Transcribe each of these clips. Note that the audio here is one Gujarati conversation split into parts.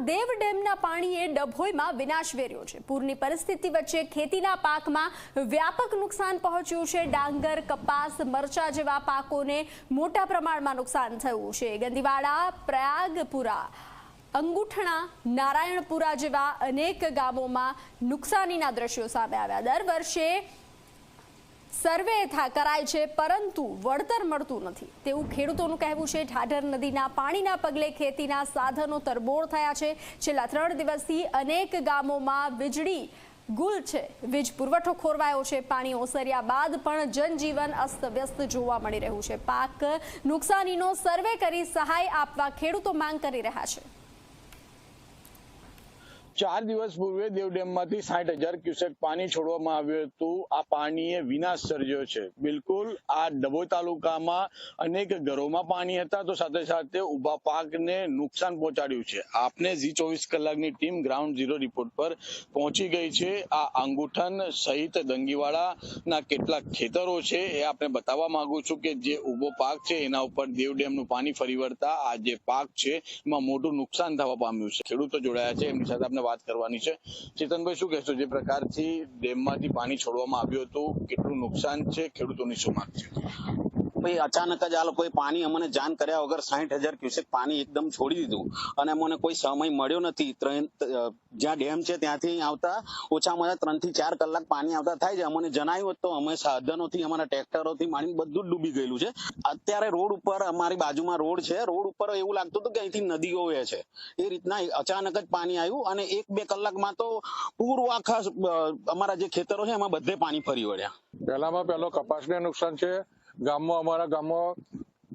દેવ ડેમના પાણીએ ડભોઈમાં વિનાશ વેર્યો છે। પૂરની પરિસ્થિતિ વચ્ચે ખેતીના પાકમાં વ્યાપક નુકસાન પહોંચ્યું છે। ડાંગર, કપાસ, મરચા જેવા પાકોને મોટા પ્રમાણમાં નુકસાન થયું છે। ગંદીવાડા, પ્રયાગપુરા, અંગુઠણા, નારાયણપુરા જેવા અનેક ગામોમાં નુકસાનીના દ્રશ્યો સામે આવ્યા। દર વર્ષે સર્વે કરાય છે પરંતુ વળતર મળતું નથી તેવું ખેડૂતોનું કહેવું છે। ઢાઢર નદીના પાણીના પગલે ખેતીના સાધનો તરબોળ થયા છે। છેલ્લા 3 દિવસથી અનેક ગામોમાં વીજળી ગુલ છે, વીજ પુરવઠો ખોરવાયો છે। પાણી ઓસર્યા બાદ પણ જનજીવન અસ્તવ્યસ્ત જોવા મળી રહ્યું છે। પાક નુકસાનીનો સર્વે કરી સહાય આપવા ખેડૂતો માંગ કરી રહ્યા છે। 4 દિવસ પૂર્વે દેવ ડેમમાંથી 60,000 ક્યુસેક પાણી છોડવામાં આવ્યું હતું। આ પાણીએ વિનાશ સર્જ્યો છે। બિલકુલ આ ડભોઈ તાલુકામાં અનેક ઘરોમાં પાણી હતા તો સાથે સાથે ઉભા પાકને નુકસાન પહોંચાડ્યું છે। આપને ઝી24 કલાકની ટીમ ગ્રાઉન્ડ ઝીરો રિપોર્ટ પર પહોંચી ગઈ છે। આ અંગુઠન સહિત દંગીવાડાના કેટલાક ખેતરો છે એ આપણે બતાવવા માંગુ છું કે જે ઉભો પાક છે એના ઉપર દેવ ડેમનું પાણી ફરી વળતા આ જે પાક છે એમાં મોટું નુકસાન થવા પામ્યું છે। ખેડૂતો જોડાયા છે, એમની સાથે આપણે વાત કરવાની છે। ચેતનભાઈ, શું કહેશો, જે પ્રકારથી ડેમમાંથી પાણી છોડવામાં આવ્યું હતું કેટલું નુકસાન છે, ખેડૂતોની શું માંગ છે? ભાઈ, અચાનક જ આ લોકોએ પાણી અમને જાણ કર્યા વગર 60,000 ક્યુસેક પાણી એકદમ છોડી દીધું અને અમને કોઈ સમય મળ્યો નથી। જ્યાં ડેમ છે ત્યાંથી આવતા ઓછામાં ઓછા 3 થી 4 કલાક પાણી આવતા થાય છે। અમને જણાવ્યું તો અમે સાધનોથી, અમારા ટ્રેક્ટરોથી પાણી બધું જ ડૂબી ગયેલું છે। અત્યારે રોડ ઉપર, અમારી બાજુમાં રોડ છે, રોડ ઉપર એવું લાગતું હતું કે અહીંથી નદીઓ વહે છે। એ રીતના અચાનક જ પાણી આવ્યું અને 1-2 કલાકમાં તો પૂરું આખા અમારા જે ખેતરો છે એમાં બધે પાણી ફરી વળ્યા। પહેલામાં પહેલો કપાસને નુકસાન છે। અમારા ગામમાં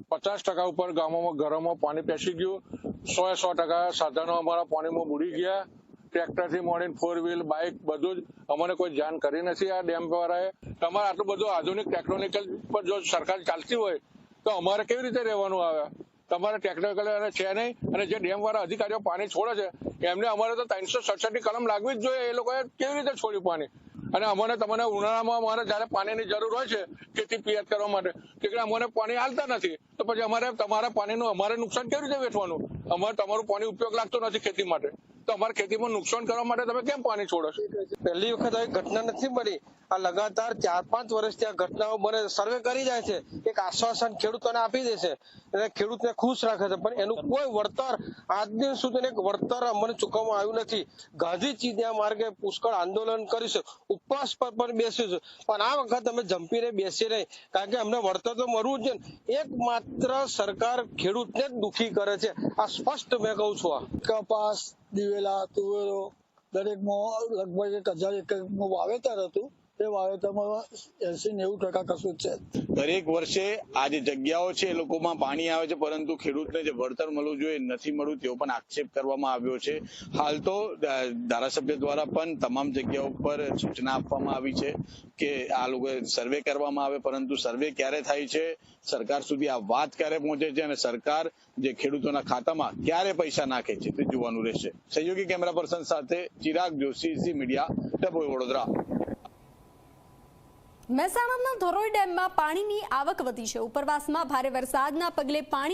50% ઉપર ગામોમાં ઘરોમાં પાણી પેસી ગયું। 100% સાધનો અમારા પાણીમાં બુડી ગયા। ટ્રેક્ટરથી મોડીને 4 વ્હીલ, બાઇક બધું જ અમને કોઈ જાણ કરી નથી આ ડેમ વાળાએ। તમારે આટલું બધું આધુનિક ટેકનોલોજીકલ પર જો સરકાર ચાલતી હોય તો અમારે કેવી રીતે રહેવાનું આવે? તમારે ટેકનિકલ છે નહીં અને જે ડેમ વાળા અધિકારીઓ પાણી છોડે છે એમને અમારે તો 367 ની કલમ લાગવી જ જોઈએ। એ લોકોએ કેવી રીતે છોડ્યું પાણી? અને તમને ઉનાળામાં અમારે જયારે પાણીની જરૂર હોય છે ખેતી પિયત કરવા માટે કે અમને પાણી હાલતા નથી તો પછી અમારે તમારા પાણીનું અમારે નુકસાન કેવી રીતે વેઠવાનું? અમારે તમારું પાણી ઉપયોગ લાગતો નથી ખેતી માટે તો અમારે ખેતીમાં નુકસાન કરવા માટે તમે કેમ પાણી છોડો છો? પહેલી વખત આવી ઘટના નથી બની। આ લગાતાર 4-5 વર્ષથી આ ઘટનાઓ બને, સર્વે કરી જાય છે, એક આશ્વાસન ખેડૂતોને આપી દે છે અને ખેડૂતને ખુશ રાખે છે, પણ એનું કોઈ વળતર આજ દિન સુધી એક વળતર અમને ચૂકવવામાં આવ્યું નથી। ગાંધી ચીડિયા માર્ગે પુષ્કળ આંદોલન કરીશું, ઉપવાસ પર પણ બેસીશું, પણ આ વખત અમે જંપીને બેસી નહીં, કારણ કે અમને વળતર તો મળવું જ છે। એકમાત્ર સરકાર ખેડૂતને જ દુખી કરે છે, આ સ્પષ્ટ મેં કહું છું। આ કપાસ, દિવેલા, તુવેરો દરેકમાં લગભગ 1,000 એકરનું વાવેતર હતું। એ વાવેતરમાં 80-90% કશું જ છે। દરેક વર્ષે આ જે જગ્યાઓ છે એ લોકોમાં પાણી આવે છે પરંતુ ખેડૂતને જે વળતર મળવું જોઈએ નથી મળ્યું તેવો પણ આક્ષેપ કરવામાં આવ્યો છે। હાલ તો ધારાસભ્ય દ્વારા પણ તમામ જગ્યાઓ પર સૂચના આપવામાં આવી છે કે આ લોકો સર્વે કરવામાં આવે, પરંતુ સર્વે ક્યારે થાય છે, સરકાર સુધી આ વાત ક્યારે પહોંચે છે અને સરકાર જે ખેડૂતોના ખાતામાં ક્યારે પૈસા નાખે છે તે જોવાનું રહેશે। સહયોગી કેમેરા પર્સન સાથે ચિરાગ જોશી, ઝી મીડિયા, ડભોઈ, વડોદરા। મહેસાણાના ધોરોઈ ડેમમાં પાણીની આવક વધી છે। ઉપરવાસમાં ભારે વરસાદના પગલે પાણી